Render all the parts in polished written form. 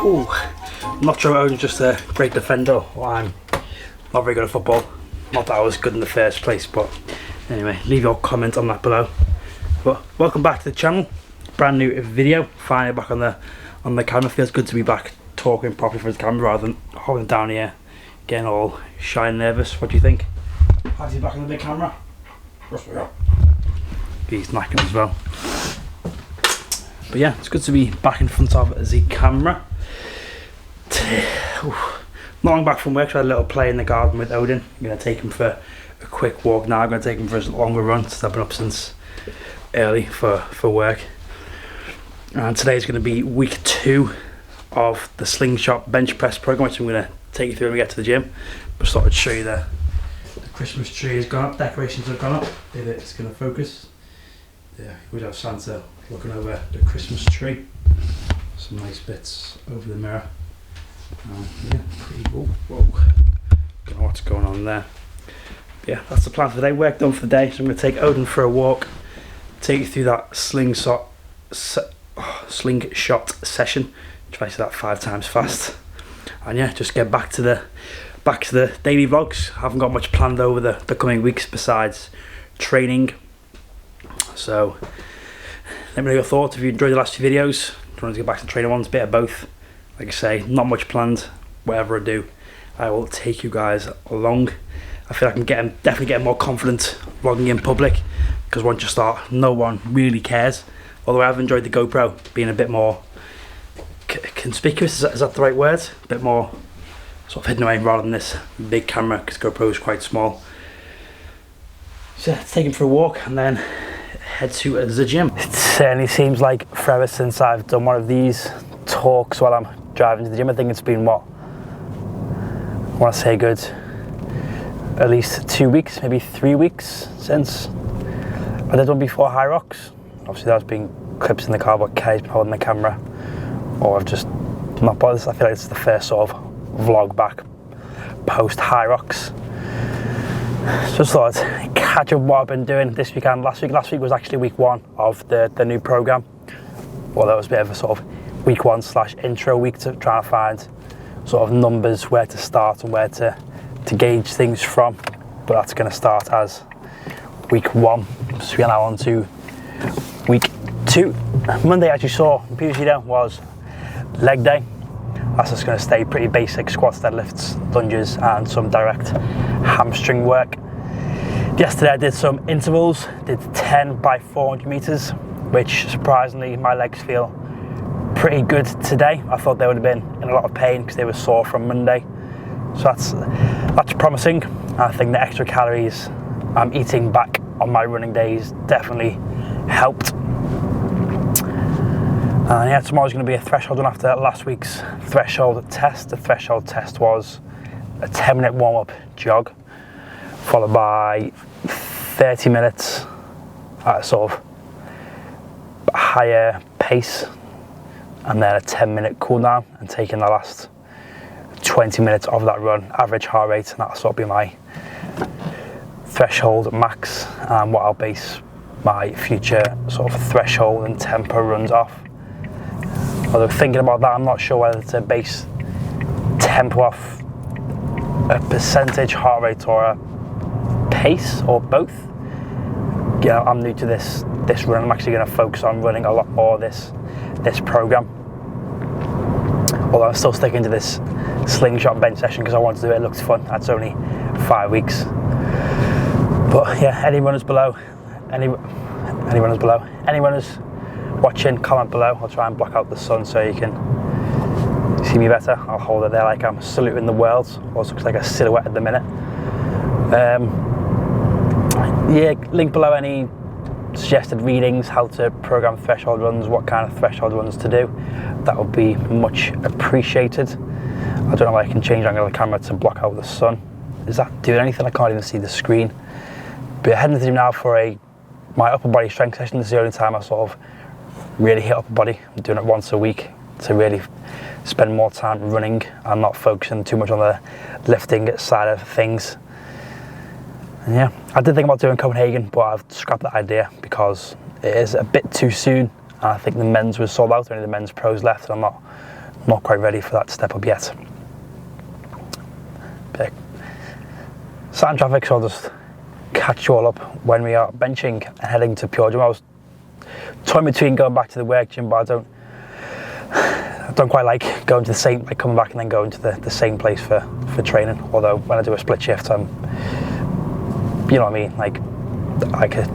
Ooh, I'm not sure Owen's just a great defender, or I'm not very good at football. Not that I was good in the first place, but anyway, leave your comment on that below. But welcome back to the channel, brand new video. Finally back on the camera. Feels good to be back talking properly for the camera rather than holding down here, getting all shy and nervous. What do you think? How's he back on the big camera? He's knacking as well. But yeah, it's good to be back in front of the camera. Not long back from work, so I had a little play in the garden with Odin. I'm going to take him for a quick walk now. I'm going to take him for a longer run since I've been up since early for work. And today's going to be week 2 of the Slingshot bench press program, which I'm going to take you through when we get to the gym. Just thought I'd show you the Christmas tree has gone up, decorations have gone up, if it's going to focus. Yeah, we have Santa looking over the Christmas tree. Some nice bits over the mirror. Yeah, pretty cool. Whoa, don't know what's going on there. But yeah, that's the plan for the day. Work done for the day, so I'm going to take Odin for a walk, take you through that slingshot session. Try to say that 5 times fast, and yeah, just get back to the daily vlogs. I haven't got much planned over the coming weeks besides training. So let me know your thoughts if you enjoyed the last few videos. Trying to get back to the training ones, bit of both. Like I say, not much planned. Whatever I do, I will take you guys along. I feel like I'm definitely getting more confident vlogging in public, because once you start, no one really cares. Although I've enjoyed the GoPro being a bit more conspicuous, is that the right word? A bit more sort of hidden away rather than this big camera, because GoPro is quite small. So yeah, take him for a walk and then head to the gym. It certainly seems like forever since I've done one of these talks while I'm driving to the gym. I think it's been, what, I want to say good at least 2 weeks, maybe 3 weeks since I did one before High Rocks. Obviously there's been clips in the car, but Kay's been holding the camera, or I've just not bothered. I feel like it's the first sort of vlog back post High Rocks. Just thought I'd catch up what I've been doing this weekend. Last week was actually week 1 of the new program. Well, that was a bit of a sort of week 1 / intro week to try to find sort of numbers, where to start and where to gauge things from. But that's going to start as week 1. So we're now on to week 2. Monday, as you saw in the previous video, was leg day. That's just going to stay pretty basic: squats, deadlifts, lunges, and some direct hamstring work. Yesterday I did some intervals, did 10 by 400 meters, which surprisingly my legs feel pretty good today. I thought they would have been in a lot of pain because they were sore from Monday. So that's promising. I think the extra calories I'm eating back on my running days definitely helped. And yeah, tomorrow's going to be a threshold run after last week's threshold test. The threshold test was a 10-minute warm-up jog, followed by 30 minutes at a sort of higher pace, and then a 10-minute cool down, and taking the last 20 minutes of that run, average heart rate, and that'll sort of be my threshold max, and what I'll base my future sort of threshold and tempo runs off. Although thinking about that, I'm not sure whether to base tempo off a percentage heart rate or a pace, or both. You know, I'm new to this run. I'm actually going to focus on running a lot more this program. Although I'm still sticking to this slingshot bench session because I want to do it. It looks fun. That's only 5 weeks. But yeah, any runners watching, comment below. I'll try and block out the sun so you can see me better. I'll hold it there like I'm saluting the world. Also looks like a silhouette at the minute. Yeah, link below any suggested readings, how to program threshold runs, what kind of threshold runs to do. That would be much appreciated. I don't know if I can change the angle of the camera to block out the sun. Is that doing anything? I can't even see the screen. But heading to the gym now for my upper body strength session. This is the only time I sort of really hit upper body. I'm doing it once a week to really spend more time running and not focusing too much on the lifting side of things. And yeah, I did think about doing Copenhagen, but I've scrapped that idea because it is a bit too soon. I think the men's was sold out, only the men's pros left, and I'm not not quite ready for that step up yet. But sat in traffic, so I'll just catch you all up when we are benching and heading to Pure Gym. I was toying between going back to the work gym, but I don't quite like going to the same, like coming back and then going to the same place for training. Although when I do a split shift, I'm, you know what I mean, like a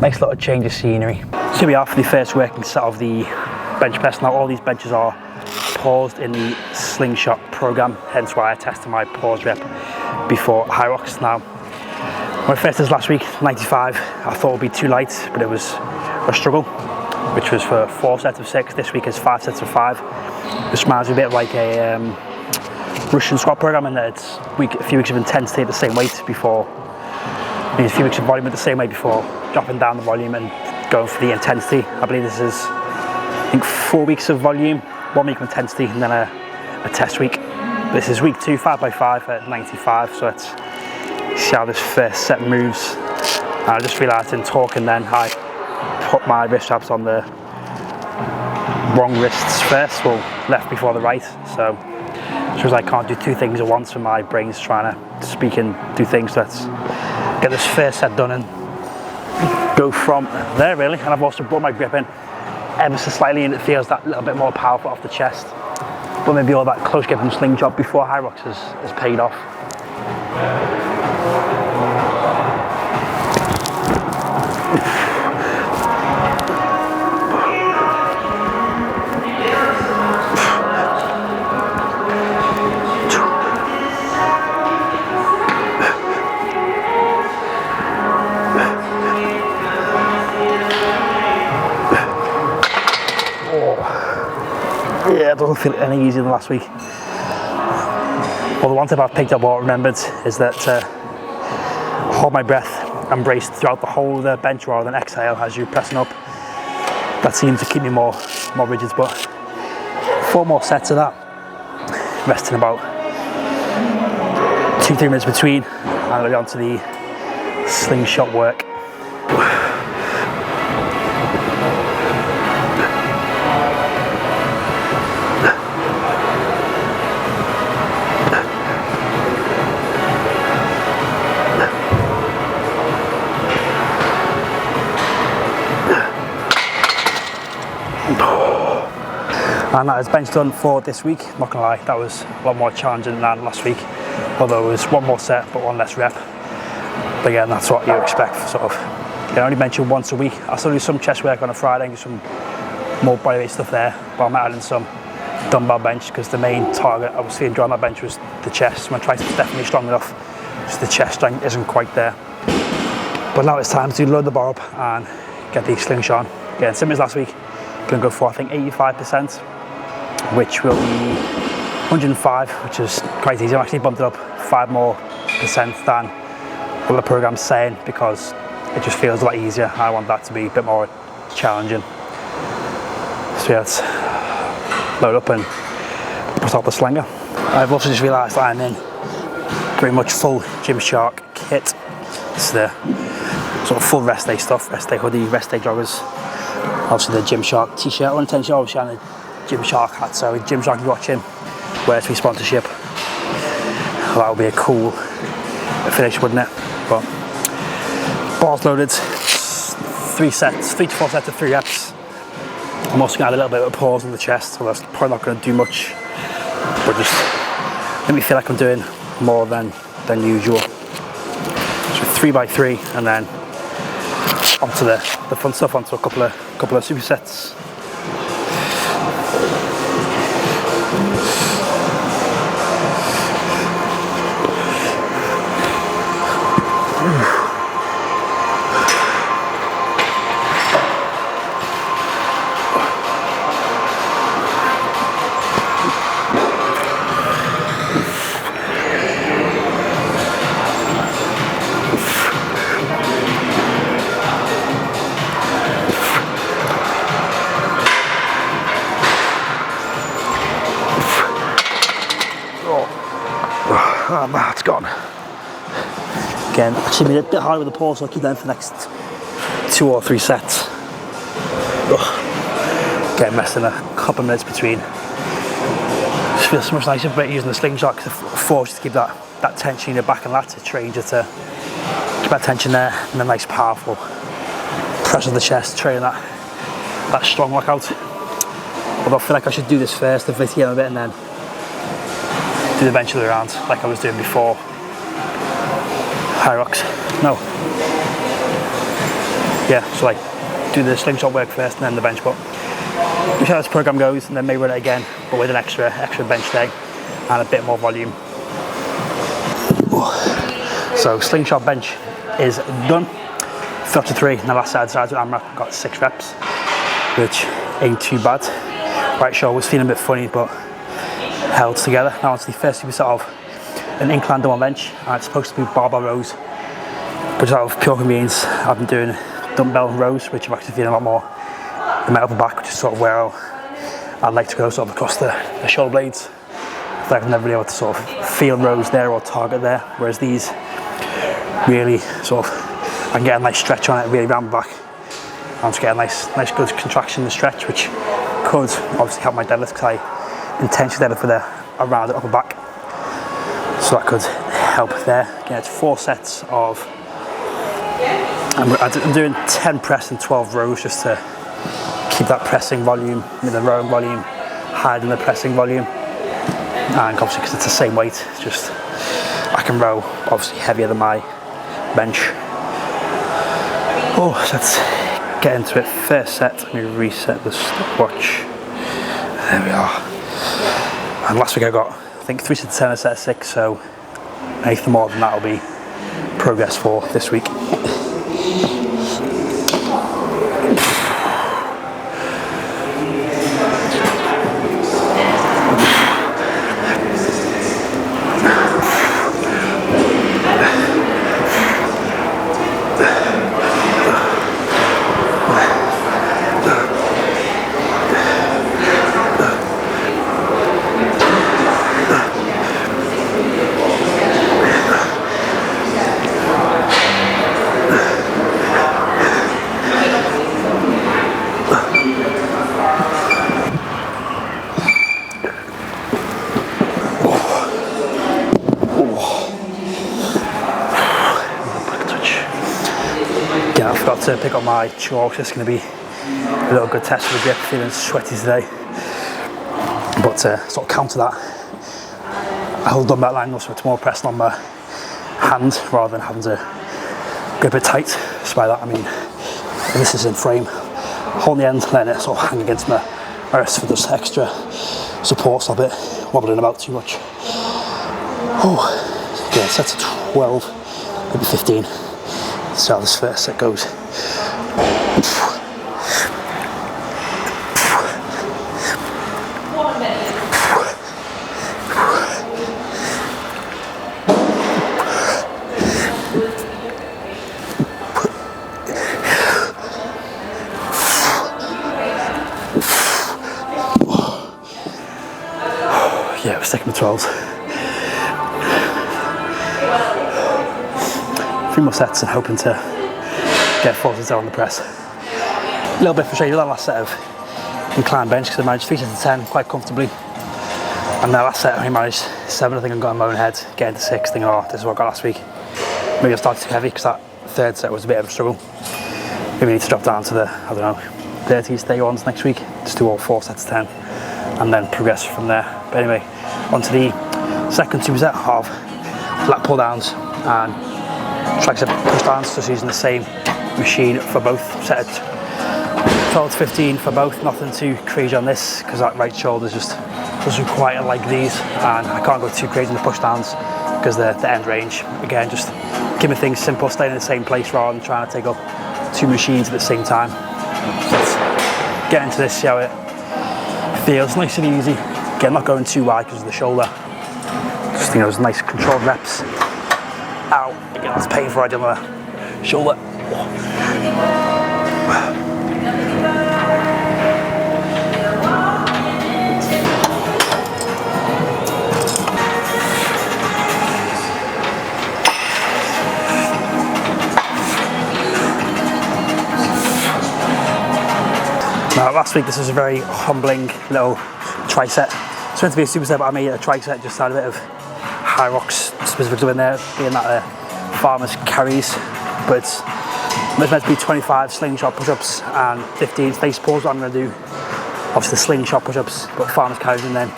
nice little change of scenery. So we are for the first working set of the bench press. Now all these benches are paused in the Slingshot program, hence why I tested my pause rep before high rocks. Now my first is last week, 95. I thought it would be too light, but it was a struggle, which was for 4 sets of 6. This week is 5 sets of 5. This reminds me a bit of like a Russian squat program, in that it's a few weeks of intensity at the same weight before, a few weeks of volume at the same weight before dropping down the volume and going for the intensity. I believe this is, I think, 4 weeks of volume, 1 week of intensity, and then a test week. This is week 2, 5x5 at 95. So let's see how this first set moves. And I just realised in talking then, I put my wrist straps on the wrong wrists first, well, left before the right. So I can't do 2 things at once, and my brain's trying to speak and do things. So let's get this first set done and go from there, really. And I've also brought my grip in ever so slightly, and it feels that little bit more powerful off the chest. But maybe all that close grip and slingshot before high rocks has paid off. Yeah, it doesn't feel any easier than last week. Well, the one tip I've picked up or remembered is that hold my breath and brace throughout the whole of the bench rather than exhale as you're pressing up. That seems to keep me more rigid, but 4 more sets of that. Resting about 2-3 minutes between, and I'll be on to the slingshot work. And that is bench done for this week. Not gonna lie, that was a lot more challenging than last week, although it was 1 more set but 1 less rep. But again, that's what you expect for sort of, I only benching once a week. I still do some chest work on a Friday and do some more bodyweight stuff there, but I'm adding some dumbbell bench because the main target I was feeling during that bench was the chest. My triceps definitely strong enough, just the chest strength isn't quite there. But now it's time to load the bar up and get the slingshot on. Again, same as last week, gonna go for I think 85%, which will be 105, which is quite easy. I'm actually bumped it up 5% more than what the program's saying because it just feels a lot easier. I want that to be a bit more challenging. So yeah, let's load up and put out the slinger. I've also just realised I'm in pretty much full Gymshark kit. It's the sort of full rest day stuff, rest day hoodie, rest day joggers. Obviously the Gymshark t-shirt, unintentionally obviously on a Gymshark hat, so if Gymshark is watching, where's my sponsorship? Well, that would be a cool finish, wouldn't it? But bars loaded, 3 to 4 sets of 3 reps. I'm also going to add a little bit of a pause on the chest, so that's probably not going to do much, but just let me feel like I'm doing more than usual. So 3x3, and then onto the fun stuff, onto a couple of supersets. And that's gone. Again, actually made it a bit harder with the pause, so I'll keep them for the next 2 or 3 sets. Again, resting a couple of minutes between. feels so much nicer about using the slingshot because it forces you to keep that tension in your back and lats. It trains you to keep that tension there, and then nice powerful press of the chest, training that strong workout. Although I feel like I should do this first, the video a bit, and then do the bench of the round like I was doing before. High rocks. No. Yeah, so like do the slingshot work first and then the bench, but we'll see how this program goes, and then maybe run it again, but with an extra bench day and a bit more volume. So slingshot bench is done. 33, and the last side with AMRAP got 6 reps, which ain't too bad. Right shoulder was feeling a bit funny, but held together. Now onto the first superset of an incline dumbbell bench, and it's supposed to be barbell rows, but out of pure convenience, I've been doing dumbbell rows, which I'm actually feeling a lot more in my upper back, which is sort of where I'd like to go, sort of across the shoulder blades. I feel like I've never been able to sort of feel rows there or target there, whereas these really sort of, I can get a nice stretch on it, really round my back. I'm just getting a nice good contraction and stretch, which could obviously help my deadlift because I intentionally deadlift with a rounded upper back. So that could help there. Again, it's 4 sets of, I'm doing 10 press and 12 rows just to keep that pressing volume, the rowing volume higher than the pressing volume. And obviously because it's the same weight, it's just, I can row obviously heavier than my bench. Oh, so let's get into it. First set, let me reset the stopwatch. There we are. And last week I got, I think 3 sets of 10, a set of 6, so anything more than that will be progress for this week. I forgot to pick up my chalk, so it's going to be a little good test for the grip. Feeling sweaty today, but to sort of counter that, I hold dumbbell angle, so it's more pressing on my hand rather than having to grip it tight. So by that I mean, if this is in frame, holding the end, letting it sort of hang against my wrist for just extra support, stop it wobbling about too much. Oh, yeah, sets of 12, maybe 15. See how this first set goes. Yeah, we're sticking with 12s. 3 more sets and hoping to get 4 sets on the press. A little bit frustrated with that last set of incline bench because I managed 3 sets of 10 quite comfortably. And that last set I managed 7, I think I got in my own head, getting to 6, thinking, oh, this is what I got last week. Maybe I started too heavy because that 3rd set was a bit of a struggle. Maybe I need to drop down to the, I don't know, 30s, 31s next week. Just do all 4 sets of 10 and then progress from there. But anyway, onto the second superset of lat pull downs and tricep push downs, just using the same machine for both. Set at 12 to 15 for both, nothing too crazy on this because that right shoulder just doesn't quite like these, and I can't go too crazy in the push downs because the end range. Again, just keeping things simple, staying in the same place rather than trying to take up 2 machines at the same time. So let's get into this, see how it feels. Nice and easy. Again, not going too wide because of the shoulder. Just think those nice controlled reps. Ow, again, that's painful right on the shoulder. Now, last week this was a very humbling little tricep. It's meant to be a superset, but I made a tricep, just had a bit of high rocks specifically in there, being that farmers carries. But it's meant to be 25 slingshot push-ups and 15 face pulls. I'm going to do obviously the slingshot push-ups, but farmers carries, and then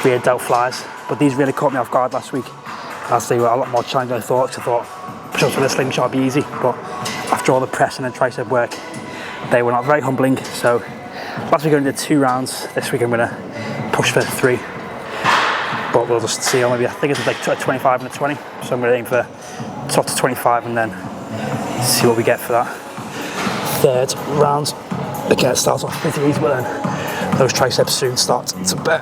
3 delt flies. But these really caught me off guard last week. I'll say were a lot more challenging than I thought, because I thought push-ups with a slingshot would be easy, but after all the press and the tricep work, they were not very humbling. So last week I only did 2 rounds. This week I'm going to push for 3. But we'll just see. Maybe I think it's like a 25 and a 20. So I'm going to aim for top to 25 and then see what we get for that 3rd round. Again, it starts off pretty easy, but then those triceps soon start to bear.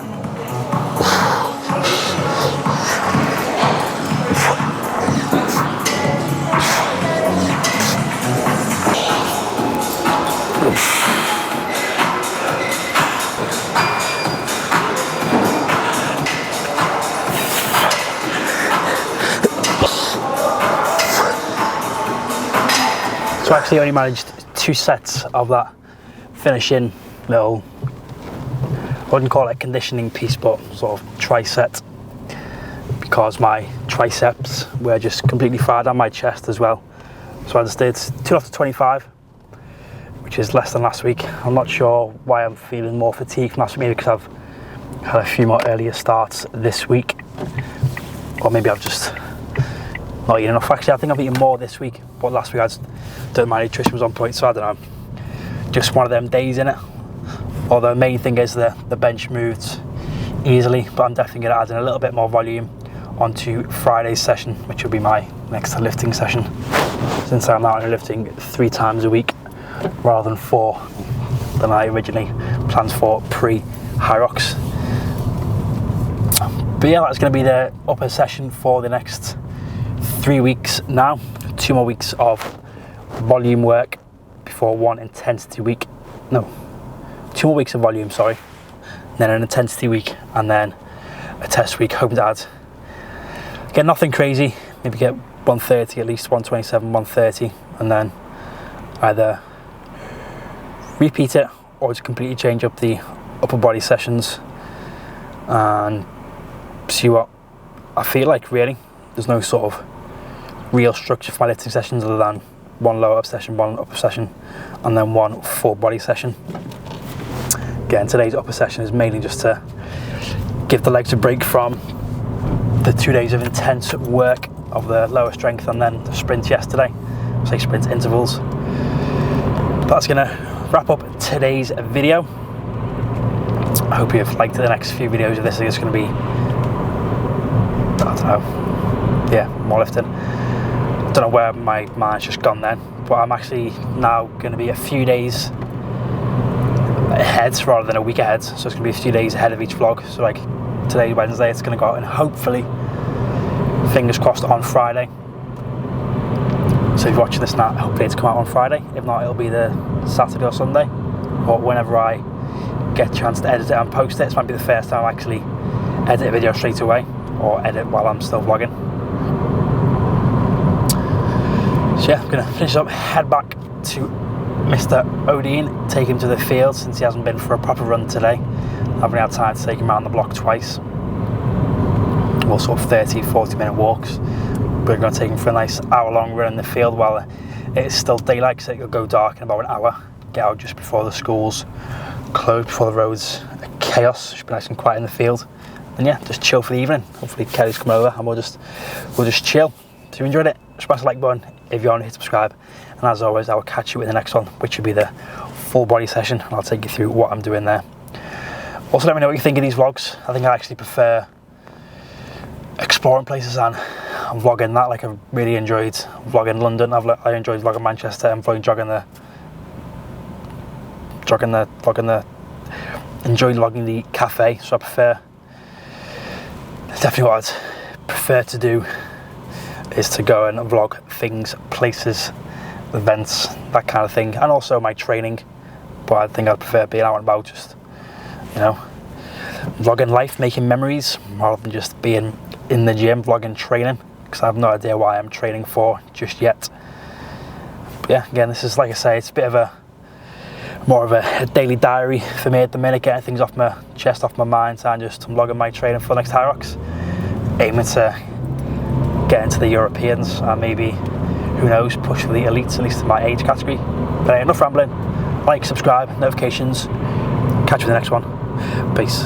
So I actually only managed 2 sets of that finishing little, I wouldn't call it a conditioning piece, but sort of tricep, because my triceps were just completely fired on my chest as well. So I just did 2 off to 25, which is less than last week. I'm not sure why I'm feeling more fatigued last week, maybe because I've had a few more earlier starts this week, or maybe I've just not eaten enough. Actually, I think I've eaten more this week, but last week I just don't, my nutrition was on point, so I don't know, just one of them days in it. Although the main thing is the bench moved easily, but I'm definitely going to add in a little bit more volume onto Friday's session, which will be my next lifting session, since I'm now only lifting 3 times a week rather than 4 than I originally planned for pre-high rocks. But yeah, that's going to be the upper session for the next 3 weeks now. 2 more weeks of volume work before 1 intensity week. No, 2 more weeks of volume, sorry. Then an intensity week, and then a test week, hoping to add, get nothing crazy, maybe get 130 at least, 127, 130, and then either repeat it or just completely change up the upper body sessions and see what I feel like, really. There's no sort of real structure for my lifting sessions other than 1 lower up session, 1 upper session, and then 1 full body session. Again, today's upper session is mainly just to give the legs a break from the 2 days of intense work of the lower strength and then the sprint yesterday. Say sprint intervals. That's going to wrap up today's video. I hope you've liked the next few videos of this. I think it's going to be, I don't know, yeah, more lifting. I don't know where my mind's just gone then, but I'm actually now going to be a few days ahead rather than a week ahead, so it's going to be a few days ahead of each vlog. So like today, Wednesday, it's going to go out, and hopefully, fingers crossed, on Friday. So if you're watching this now, hopefully it's come out on Friday. If not, it'll be the Saturday or Sunday, or whenever I get a chance to edit it and post it. This might be the first time I actually edit a video straight away, or edit while I'm still vlogging. So yeah, I'm going to finish up, head back to Mr. Odin, take him to the field since he hasn't been for a proper run today. I've only had time to take him around the block twice. Well, sort of 30-40 minute walks. We're going to take him for a nice hour-long run in the field while it's still daylight, so it'll go dark in about an hour. Get out just before the schools close, before the roads are chaos. Should be nice and quiet in the field. And yeah, just chill for the evening. Hopefully Kelly's come over and we'll just chill. So if you enjoyed it, smash the like button. If you aren't, hit subscribe. And as always, I will catch you in the next one, which will be the full body session. And I'll take you through what I'm doing there. Also, let me know what you think of these vlogs. I think I actually prefer exploring places and vlogging that. Like, I really enjoyed vlogging London. I enjoyed vlogging Manchester and enjoyed vlogging the cafe. So I prefer, definitely what I'd prefer to do is to go and vlog things, places, events, that kind of thing, and also my training. But I think I'd prefer being out and about, just, you know, vlogging life, making memories, rather than just being in the gym vlogging training, because I have no idea why I'm training for just yet. But yeah, again, this is, like I say, it's a bit of a more of a daily diary for me at the minute, getting things off my chest, off my mind, and just logging my training for the next High Rocks. Aiming to get into the Europeans and maybe, who knows, push for the elites, at least in my age category. But enough rambling. Like, subscribe, notifications. Catch you in the next one. Peace.